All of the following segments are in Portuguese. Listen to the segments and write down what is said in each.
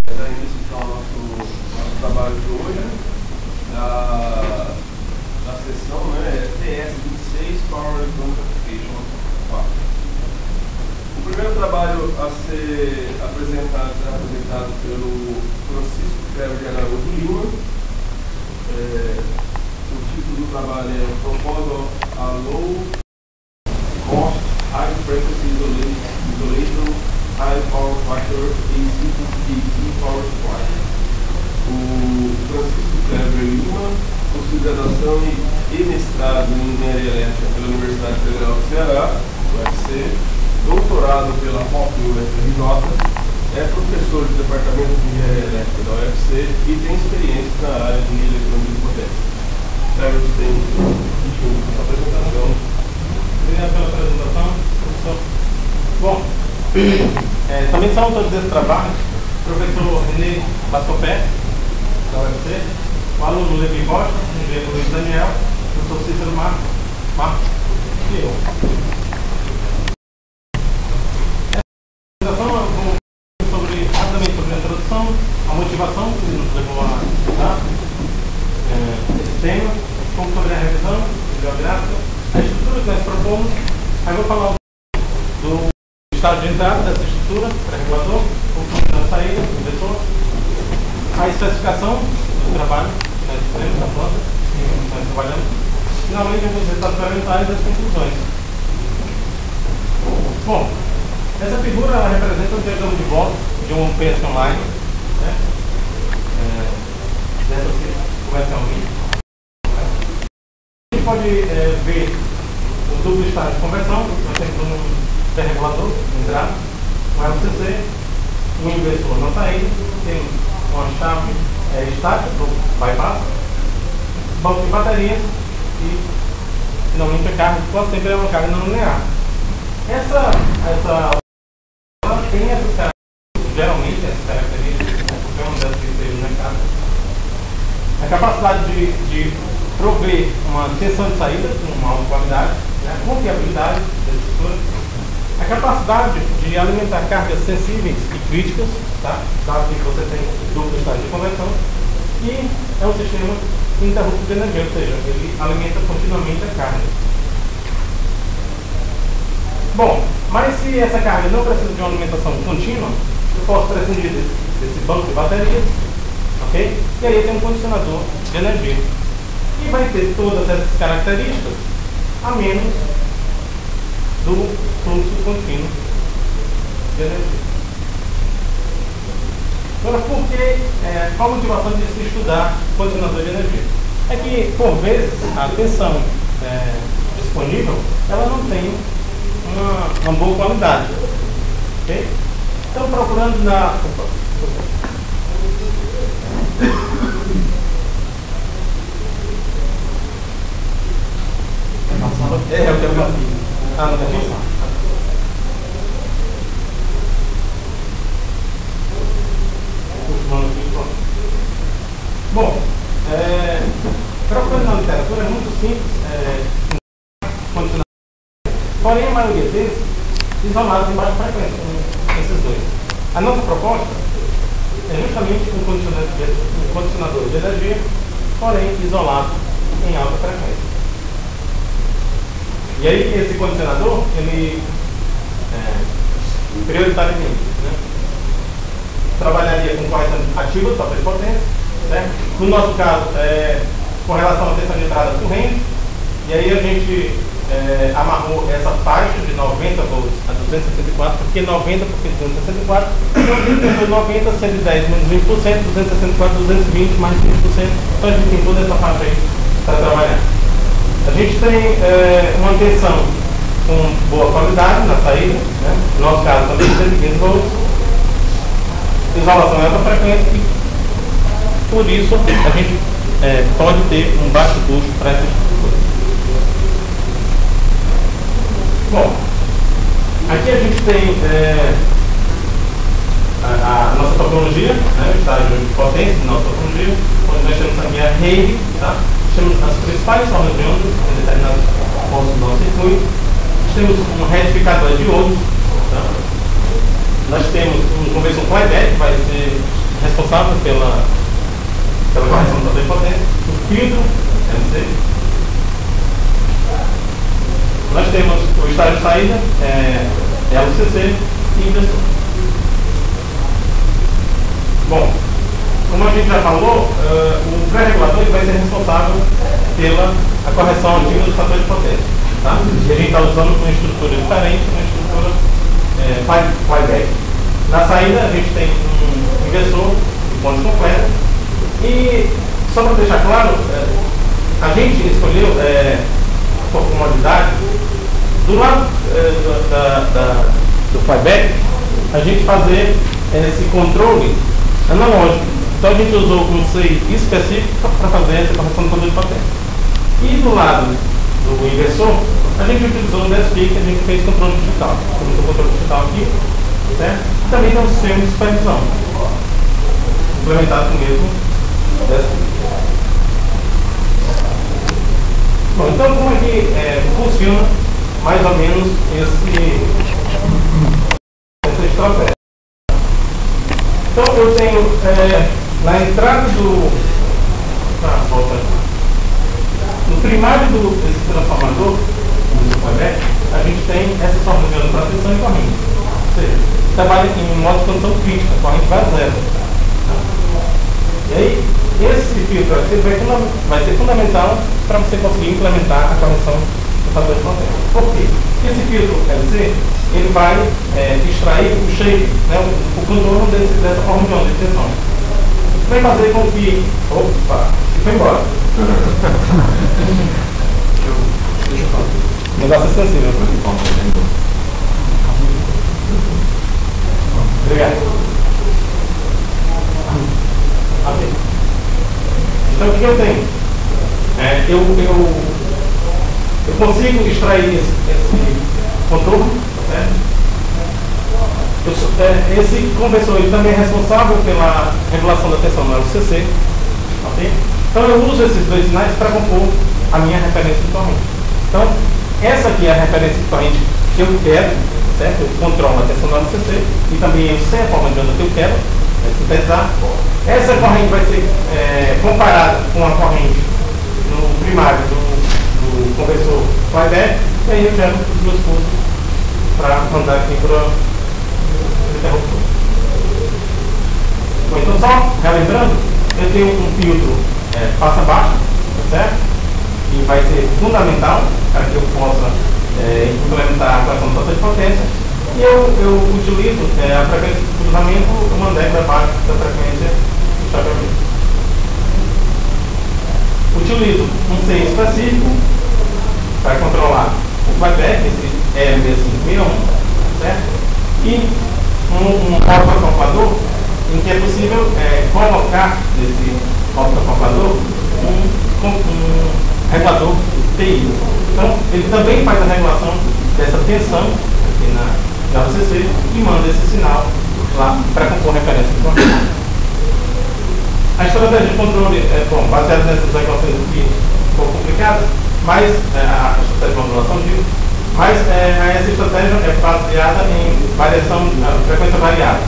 Dar início então ao nosso trabalho de hoje, da sessão, né, TS26 Power Electronic Application 4. O primeiro trabalho a ser apresentado será apresentado pelo Francisco Cleber de Araújo Lima. O título do trabalho é Proposal a Low Cost High Frequency Isolation High Power Factor AC Power Supply. O Francisco Cleber Lima possui graduação e mestrado em Engenharia Elétrica pela Universidade Federal do Ceará, UFC, doutorado pela UFRJ, é professor do Departamento de Engenharia Elétrica da UFC e tem experiência na área de eletrônica de potência. Cleber, você tem 20 minutos para apresentação. Obrigado pela apresentação, professor. Bom, também são autores desse trabalho o professor René Bascopé, da UFC, o aluno Levi Rocha, o engenheiro Luiz Daniel, o professor Cícero Marcos e eu. Essa apresentação rapidamente sobre a introdução, a motivação que nos levou a estudar esse tema, como sobre a revisão bibliográfica, a estrutura que nós propomos. Aí vou falar do estado de entrada dessa estrutura, pré-regulador, o fluxo da saída, o vetor, a especificação do trabalho que nós fizemos, da planta, que nós trabalhamos, finalmente os resultados experimentais e as conclusões. Bom, essa figura ela representa um diagrama de volta de um PS online, né? Dessa aqui, comercialmente. A gente pode ver o duplo estágio de conversão. Nós temos um pré-regulador, um entrada, um LCC, um inversor na saída, temos uma chave estática para o bypass, banco de baterias e finalmente a carga, que quase sempre é uma carga não linear. Ela tem essas características, geralmente essas características, porque é uma delas que teve na carga. A capacidade de prover uma tensão de saída com uma alta qualidade, né, confiabilidade da estrutura, a capacidade de alimentar cargas sensíveis e críticas, tá? Dado que você tem duplo estágio de conversão, e é um sistema ininterrupto de energia, ou seja, ele alimenta continuamente a carga. Bom, mas se essa carga não precisa de uma alimentação contínua, eu posso prescindir desse banco de baterias, ok? E aí tem um condicionador de energia. E vai ter todas essas características, a menos do fluxo contínuo de energia. Agora, qual a motivação de se estudar condicionador de energia? É que, por vezes, a tensão disponível, ela não tem uma boa qualidade. Okay? Então, procurando na... eu quero uma... Ah, não tem isso? Bom, procurando na literatura é muito simples, porém a maioria deles isolados em baixa frequência, esses dois. A nossa proposta é justamente um condicionador de energia, porém isolado em alta frequência. E aí esse condicionador, ele prioritariamente, né, trabalharia com correção ativa do papel de potência, certo? No nosso caso, com relação à tensão de entrada corrente, e aí a gente amarrou essa faixa de 90 volts a 264, porque 90 porque 264, então 90, 110 menos 20%, 264, 220 mais 20%, então a gente tem toda essa faixa aí para trabalhar. A gente tem uma tensão com boa qualidade na saída, né? No nosso caso também 115 volts, isolação alta frequência, e por isso a gente pode ter um baixo custo para essa estrutura. Bom, aqui a gente tem a nossa topologia, né, o estágio de potência da nossa topologia, onde nós temos aqui a rede, tá? Temos as principais formas de onda em determinados pontos do nosso circuito. Temos um retificador de iodo, tá? Nós temos um conversor playback, que vai ser responsável pela correção da potência, o filtro LC. Nós temos o estágio de saída, LCC e inversor. Bom, como a gente já falou, o pré-regulador vai ser responsável pela correção ativa do fator de potência. Tá? E a gente está usando uma estrutura diferente, uma estrutura flyback. Na saída a gente tem um inversor de pontos completos. E só para deixar claro, a gente escolheu por comodidade, do lado do flyback, a gente fazer esse controle analógico. Então a gente usou um CI específico para fazer essa correção do fator de potência. E do lado do inversor, a gente utilizou o DSP, que a gente fez controle digital. Temos o controle digital aqui, certo? E também tem um sistema de supervisão, implementado com o mesmo DSP. Bom, então como é que funciona mais ou menos essa estratégia? Então eu tenho na entrada no primário desse transformador, do flyback, a gente tem essa forma de proteção e corrente. Ou seja, trabalha em modo de condição crítica, a corrente vai a zero. E aí, esse filtro vai ser fundamental para você conseguir implementar a correção do fator de potência. Por quê? Porque esse filtro LC, ele vai extrair o shape, né, o contorno dessa forma de onda de tensão. Vai fazer com que... Opa! Foi embora. Deixa eu falar. O negócio é sensível. Obrigado. Ok. Então o que eu tenho? Eu consigo extrair esse contorno, certo? Esse conversor ele também é responsável pela regulação da tensão no LCC. Okay? Então eu uso esses dois sinais para compor a minha referência de corrente. Então, essa aqui é a referência de corrente que eu quero, certo? Eu controlo a tensão no LCC e também eu sei a forma de onda que eu quero sintetizar. Essa corrente vai ser comparada com a corrente no primário do conversor flyback, e aí eu gero os meus pulsos para mandar aqui para o interruptor. Bom, então só relembrando, eu tenho um filtro passa baixo, certo? Que vai ser fundamental para que eu possa implementar a correção do fator de potência. E eu utilizo a frequência de cruzamento uma década abaixo da frequência do chaveamento. Utilizo um CI específico para controlar o flyback, esse LB561, certo? E um autoacoplador em que é possível colocar nesse autoacoplador um regulador TI. Então, ele também faz a regulação dessa tensão aqui na LCC e manda esse sinal lá para compor referência de corrente. A estratégia de controle baseada nessas equações aqui um pouco complicadas, mas a estratégia de modulação mas essa estratégia é baseada em variação, frequência variável.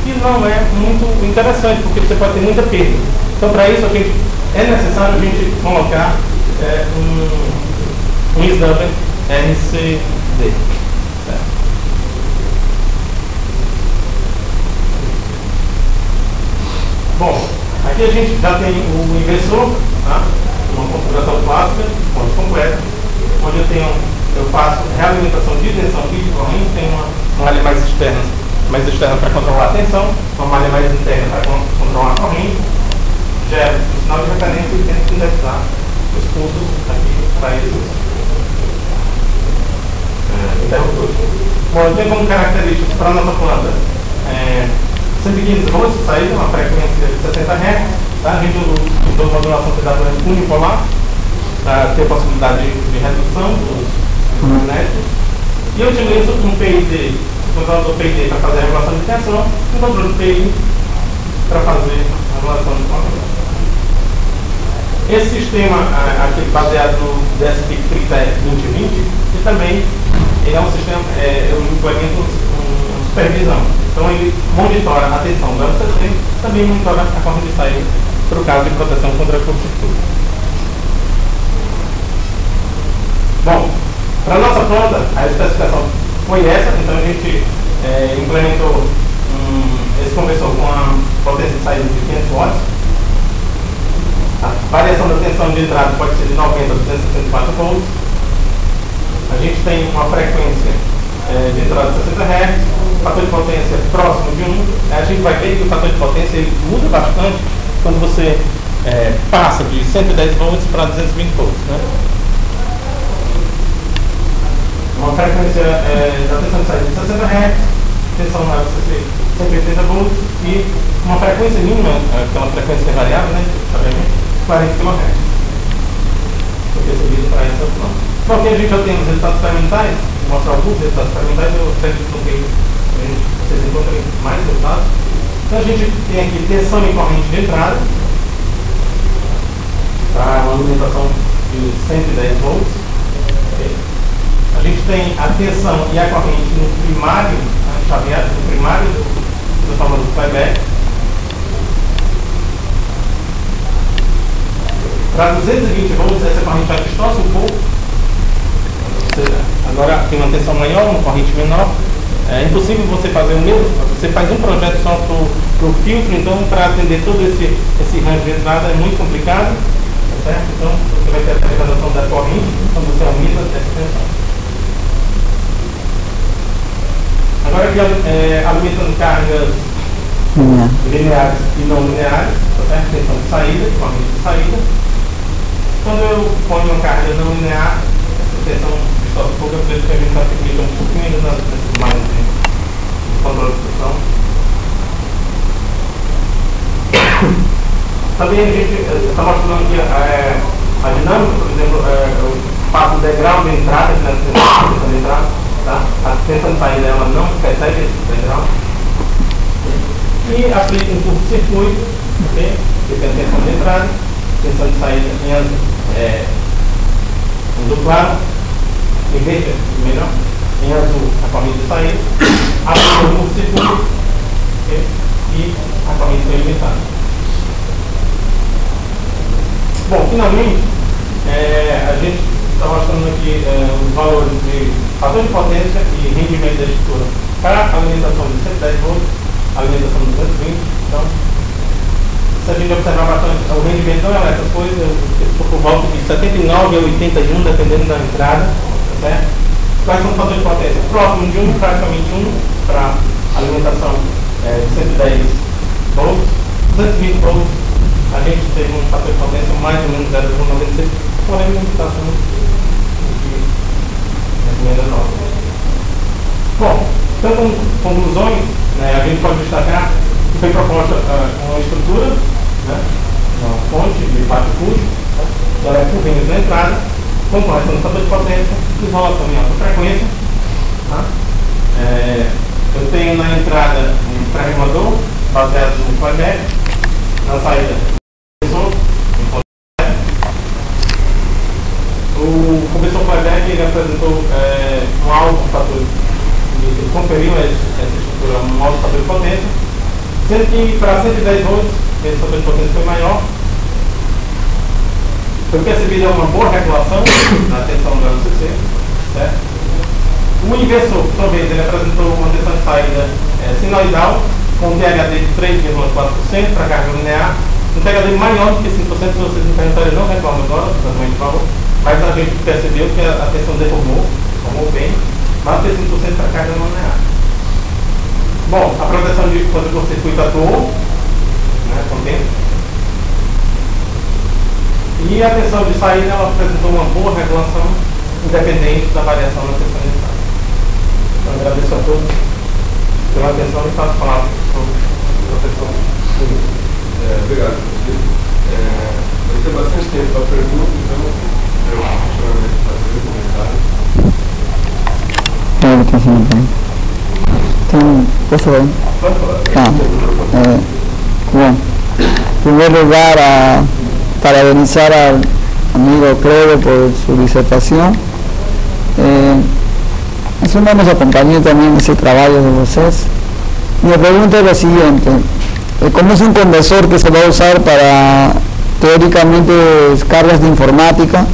E não é muito interessante, porque você pode ter muita perda. Então, para isso, é necessário a gente colocar um snubber RCD. Certo? Bom, aqui a gente já tem o inversor, tá? Uma configuração clássica, ponto completo, onde eu faço realimentação de tensão e de corrente, tem uma malha mais externa para controlar a tensão, uma malha mais interna para controlar a corrente, gero o sinal de referência e tento sintetizar os pulsos aqui para esses interruptores. Bom, eu tenho como características para a nossa planta 115 volts de saída, uma frequência de 60 Hz, tá? A gente usou modulação pedagógica unipolar para ter possibilidade de redução dos magnéticos. E eu utilizo um PID, o controlador PID para fazer a regulação de tensão e um controle PI para fazer a regulação de corrente. Esse sistema aqui baseado no DSP 3020, que também ele é um sistema, eu implemento uma supervisão. Então ele monitora a tensão do LCC, também também monitora a corrente de saída para o caso de proteção contra curto-circuito. Bom, para a nossa planta, a especificação foi essa, então a gente implementou esse conversor com a potência de saída de 500 watts. A variação da tensão de entrada pode ser de 90 a 264 volts. A gente tem uma frequência de entrada de 60 Hz, fator de potência próximo de 1. A gente vai ver que o fator de potência ele muda bastante quando você passa de 110 volts para 220 volts. Né? Uma frequência da tensão de saída de 60 Hz, tensão na 180 volts e uma frequência mínima, que é uma frequência variável, né? 40 kHz. Foi percebido para essa planta. Bom, aqui a gente já tem os resultados experimentais, vou mostrar alguns resultados experimentais, eu acredito que vocês encontrem mais resultados. Então a gente tem aqui tensão e corrente de entrada, para uma alimentação de 110 volts. Okay. A gente tem a tensão e a corrente no primário, chaveado no primário do transformador do playback. Para 220 volts, essa corrente já distorce um pouco. Agora tem uma tensão maior, uma corrente menor. É impossível você fazer o mesmo. Você faz um projeto só para o filtro, então para atender todo esse range de entrada é muito complicado. Tá certo? Então você vai ter a degradação da corrente quando você aumenta essa tensão. Agora aqui alimentando cargas lineares e não lineares, tá certo? Tensão de saída, corrente de saída. Quando eu ponho uma carga não linear, essa tensão distorce um pouco, eu vejo que a gente está tecnicando um pouquinho ainda nessas margens de controle de pressão. Também a gente está mostrando aqui a dinâmica, por exemplo, eu faço o degrau de entrada, na tensão de entrada, tá? A tensão de saída ela não percebe esse degrau. E aplica um curto-circuito, okay? Que tem a tensão de entrada, tensão de saída em azul. Azul claro, em verde, melhor, em azul a corrente de saída, aplica um curto-circuito, okay? E a corrente foi limitada. Bom, finalmente, a gente está mostrando aqui os valores de fator de potência e rendimento da estrutura para a alimentação de 110 volts, alimentação de 220. Então, se a gente observar bastante, o rendimento não é essas coisas, por volta de 79 a 81, dependendo da entrada, tá certo? Quais são os fatores de potência? Próximo de 1, praticamente 1, para alimentação de 110 volts, 220 volts. A gente teve um fator de potência mais ou menos 0,96, porém não está sendo de encomenda nova. Bom, então com conclusões, né, a gente pode destacar que foi proposta uma estrutura, né, uma fonte de baixo custo, né, ela é por vinhos na entrada, com correção do fator de potência, isolação em alta frequência. Tá? Eu tenho na entrada um pré-regulador baseado no playback, na saída o compressor playback ele apresentou um alto fator, ele conferiu essa estrutura um alto fator de potência, sendo que para 110 volts esse fator de potência foi maior. Foi percebido uma boa regulação na tensão do LCC, certo? O inversor, por sua vez, ele apresentou uma tensão de saída sinoidal com um THD de 3,4% para carga linear, um THD maior do que 5%, se vocês me perguntarem, não reclamo agora, por favor, mas a gente percebeu que a tensão deformou bem, mais do que 5% para carga não linear. Bom, a proteção de quando o circuito atuou, né, com o tempo. E a tensão de saída ela apresentou uma boa regulação, independente da variação na tensão de entrada. Então, agradeço a todos pela atenção e passo a palavra para o professor. Obrigado. Vai ter bastante tempo para pergunta, então eu provavelmente fazer um comentário. Então, posso falar? Pode falar. Bom, em primeiro lugar, parabenizar al amigo Credo por su disertación. Eso nos acompañó también en ese trabajo de vocês. Mi pregunta es la siguiente. como es un conversor que se va a usar para teóricamente cargas de informática,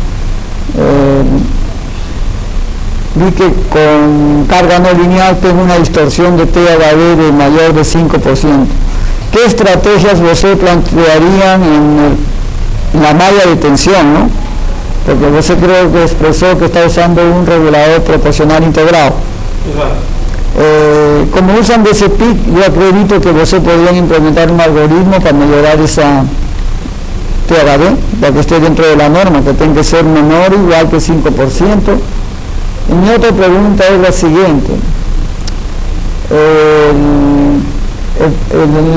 vi que con carga no lineal tengo una distorsión de THD de mayor de 5%. ¿Qué estrategias vosotros plantearían en la malla de tensión, no? Porque vos creo que expresó que está usando un regulador proporcional integrado. Como usan DCPIC, yo acredito que vos podrían implementar un algoritmo para mejorar esa THD, para que esté dentro de la norma, que tenga que ser menor o igual que 5%. Y mi otra pregunta es la siguiente.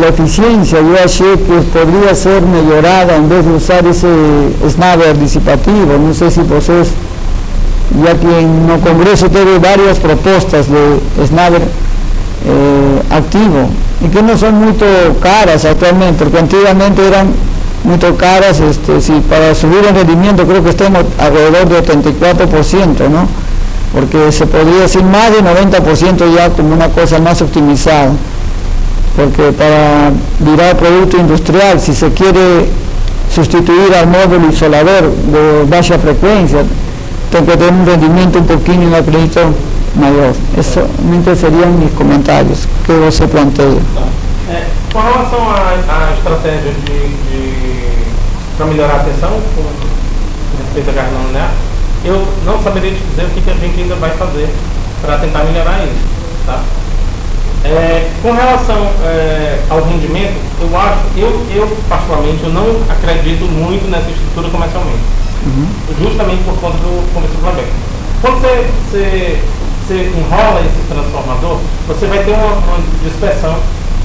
La eficiencia yo achei que podría ser mejorada en vez de usar ese snapper disipativo. No sé si vosotros, ya que en el Congreso tiene varias propuestas de snapper activo y que no son muy caras actualmente, porque antiguamente eran muy caras. Si para subir el rendimiento creo que estamos alrededor de 84%, ¿no? Porque se podría decir más de 90% ya como una cosa más optimizada. Porque para virar producto industrial, si se quiere sustituir al módulo isolador de baja frecuencia, tengo que tener un rendimiento un poquito en el crédito mayor. Eso serían mis comentarios. ¿Qué vos se plantea? Com relação à estratégia para melhorar a tensão, com respeito à carga não linear, eu não saberia te dizer o que a gente ainda vai fazer para tentar melhorar isso, tá? Com relação ao rendimento, eu particularmente, eu não acredito muito nessa estrutura comercialmente, justamente por conta do conversor aberto. Quando você enrola esse transformador, você vai ter uma dispersão,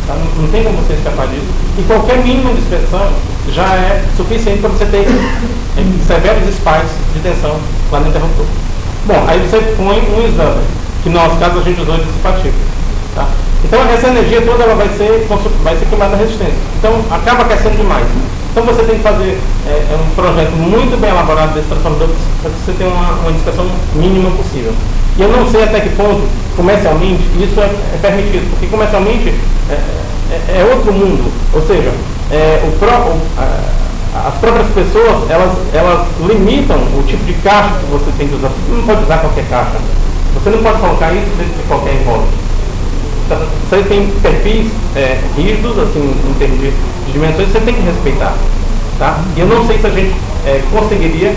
tá? Não tem como você escapar disso, e qualquer mínima dispersão já é suficiente para você ter severos spikes de tensão lá no interruptor. Bom, aí você põe um snubber, que no nosso caso a gente usou dissipativo. Tá? Então essa energia toda ela vai ser queimada na resistência. Então acaba aquecendo demais. Então você tem que fazer um projeto muito bem elaborado desse transformador para que você tenha uma dispersão mínima possível. E eu não sei até que ponto, comercialmente, isso é permitido, porque comercialmente é outro mundo. Ou seja, as próprias pessoas, elas limitam o tipo de caixa que você tem que usar. Você não pode usar qualquer caixa. Você não pode colocar isso dentro de qualquer envolve. Você tem perfis rígidos, assim, em termos de dimensões, você tem que respeitar. Tá? E eu não sei se a gente conseguiria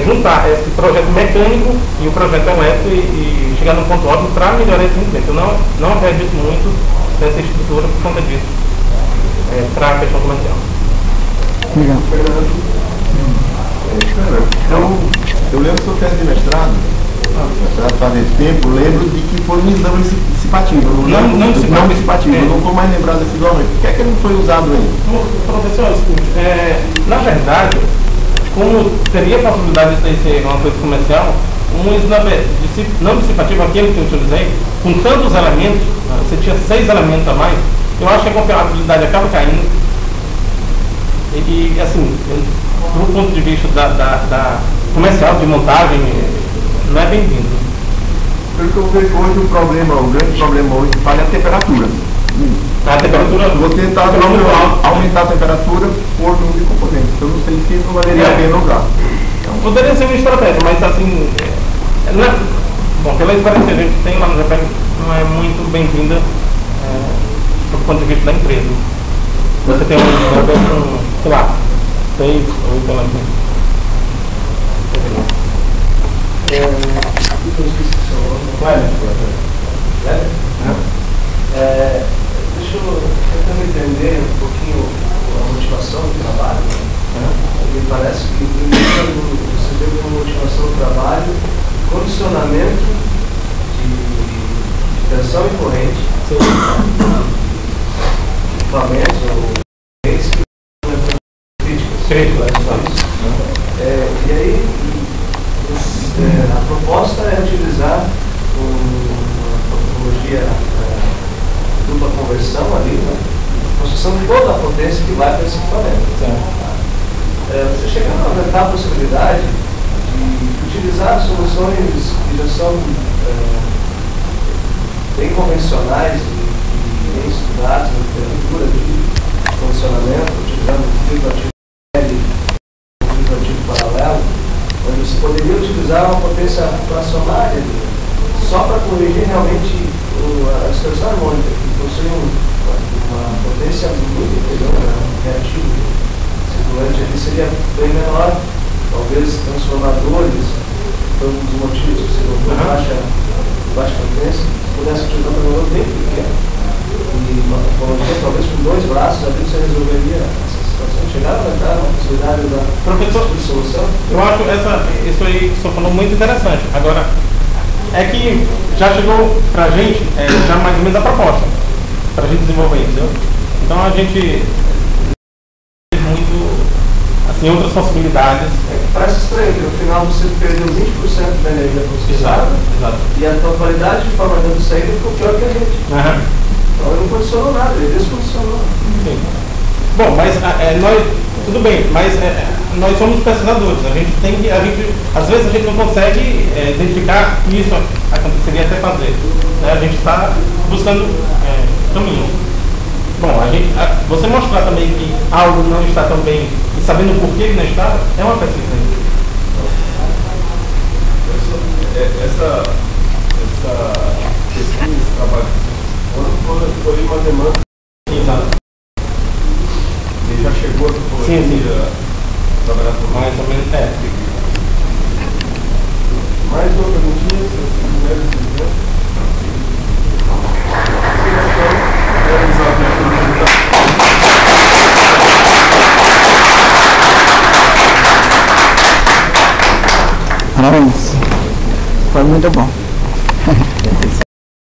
juntar esse projeto mecânico e o projeto elétrico e chegar num ponto ótimo para melhorar esse rendimento. Eu não acredito muito nessa estrutura por conta disso, para a questão comercial. Eu lembro do seu teste de mestrado, faz tempo, lembro de que foi um exame dissipativo. Não dissipativo, eu não estou mais lembrado desse nome. Por que é que ele não foi usado aí? Professor, é o seguinte, na verdade, como teria a possibilidade de ser uma coisa comercial, um snubber não dissipativo, aquele que eu utilizei, com tantos elementos, você tinha 6 elementos a mais, eu acho que a confiabilidade acaba caindo. E assim, do ponto de vista da comercial, de montagem, não é bem-vindo. Pelo que eu vejo hoje, o grande problema hoje é a temperatura. A temperatura, você está aumentar a temperatura por número de componentes. Eu não sei se isso valeria a pena usar. Então, poderia ser uma estratégia, mas assim, bom, pela experiência que a gente tem lá no Japão, não é muito bem-vinda do ponto de vista da empresa. Você tem sei lá, 6 ou 8 elementos. Deixa eu tentando entender um pouquinho a motivação do trabalho. Me parece que você teve uma motivação do trabalho, condicionamento de tensão e corrente, equipamentos ou redes críticas. E aí, a proposta é utilizar uma topologia dupla conversão ali, né? Construção de toda a potência que vai para esse equipamento. Você chega a aumentar a possibilidade de utilizar soluções que já são bem convencionais e bem estudados na literatura de condicionamento, utilizando o filtro ativo L, o filtro ativo paralelo, onde você poderia utilizar uma potência fracionária só para corrigir realmente a distorção harmônica, que possui uma potência muito inferior, reativo circulante, ele seria bem menor, talvez transformadores, por um dos motivos que você colocou, baixa potência, pudesse utilizar um transformador bem pequeno. E uma topologia, talvez com 2 braços, ali você resolveria essa situação. Chegaram a dar uma possibilidade de solução? Eu acho isso aí que você falou muito interessante. Agora, é que já chegou pra gente já mais ou menos a proposta pra gente desenvolver, entendeu? Então a gente tem muito, assim, outras possibilidades. Parece estranho que no final você perdeu 20% da energia processada. Exato. E a tua qualidade de formação do saída ficou pior que a gente. Então ele não condicionou nada, ele descondicionou. Sim. Bom, mas nós, tudo bem, mas nós somos pesquisadores, às vezes a gente não consegue identificar que isso aconteceria até fazer. Né? A gente está buscando caminhos. Bom, você mostrar também que algo não está tão bem e sabendo por que ele não está, é uma pesquisa. Essa pesquisa, esse trabalho que foi uma demanda. Exato. Ele já chegou a topologia trabalhar por mais ou menos. Mais uma perguntinha, se você quiser dizer. Parabéns. Foi muito bom.